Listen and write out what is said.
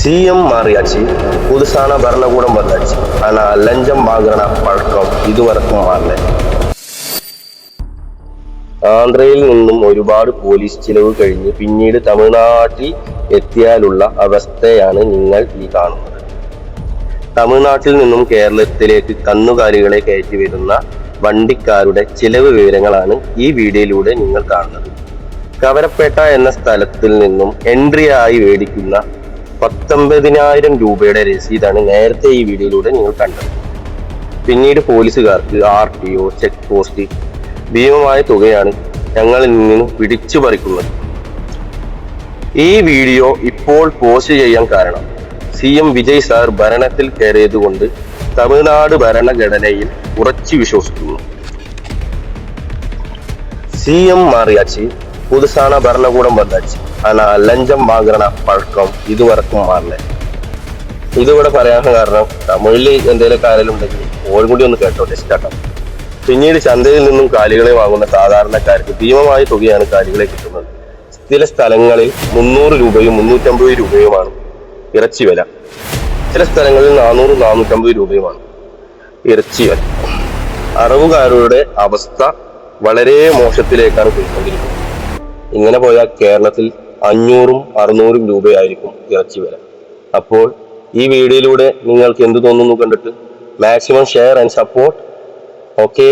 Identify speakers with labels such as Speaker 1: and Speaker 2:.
Speaker 1: CM மாறியாச்சு, புதுசான பரணக்கூடம் வந்தாச்சு. ஆனா லஞ்சம் வாங்குற പഴക്കം ഇതുവരെക്കും മാറില്ല. ആന്ധ്രയിൽ നിന്നും ഒരുപാട് പോലീസ് ചിലവ് കഴിഞ്ഞ് പിന്നീട് തമിഴ്നാട്ടിൽ എത്തിയാലുള്ള അവസ്ഥയാണ് നിങ്ങൾ ഈ കാണുന്നത്. തമിഴ്നാട്ടിൽ നിന്നും കേരളത്തിലേക്ക് കന്നുകാലികളെ കയറ്റി വരുന്ന വണ്ടിക്കാരുടെ ചിലവ് വിവരങ്ങളാണ് ഈ വീഡിയോയിലൂടെ നിങ്ങൾ കാണുന്നത്. കവരപ്പേട്ട എന്ന സ്ഥലത്തിൽ നിന്നും എൻട്രി ആയി മേടിക്കുന്ന 19,000 രൂപയുടെ രസീതാണ് നേരത്തെ ഈ വീഡിയോയിലൂടെ നിങ്ങൾ കണ്ടത്. പിന്നീട് പോലീസുകാർക്ക് RTO, ചെക്ക് പോസ്റ്റ് ഭീമമായ തുകയാണ് ഞങ്ങളിൽ നിന്നും പിടിച്ചു പറിക്കുന്നത്. ഈ വീഡിയോ ഇപ്പോൾ പോസ്റ്റ് ചെയ്യാൻ കാരണം CM വിജയ് സാർ ഭരണത്തിൽ കയറിയതുകൊണ്ട് തമിഴ്നാട് ഭരണഘടനയിൽ ഉറച്ചു വിശ്വസിക്കുന്നു. CM മാറിയാச்சு, പുതുസാന ഭരണകൂടം വന്നാச்சு. ആനാ ലഞ്ചം വാങ്ങണ പഴക്കം ഇതുവരെക്കും മാറില്ല. ഇതിവിടെ പറയാൻ കാരണം തമിഴിൽ എന്തെങ്കിലും കാര്യമുണ്ടെങ്കിൽ ഓരും കൂടി ഒന്ന് കേട്ടോ, ടെസ്റ്റ് ആക്കാം. പിന്നീട് ചന്തയിൽ നിന്നും കാലികളെ വാങ്ങുന്ന സാധാരണക്കാർക്ക് ഭീമമായ തുകയാണ് കാലികളെ കിട്ടുന്നത്. ചില സ്ഥലങ്ങളിൽ 300 രൂപയും 350 രൂപയുമാണ് ഇറച്ചി വില. ചില സ്ഥലങ്ങളിൽ 400-450 രൂപയുമാണ് ഇറച്ചി വില. അറവുകാരുടെ അവസ്ഥ വളരെ മോശത്തിലേക്കാണ് പോയിക്കൊണ്ടിരിക്കുന്നത്. ഇങ്ങനെ പോയാൽ കേരളത്തിൽ 500-600 രൂപയായിരിക്കും ഇറച്ചി വില. അപ്പോൾ ഈ വീഡിയോയിലൂടെ നിങ്ങൾക്ക് എന്ത് തോന്നുന്നു കണ്ടിട്ട്? Maximum share and support. Okay.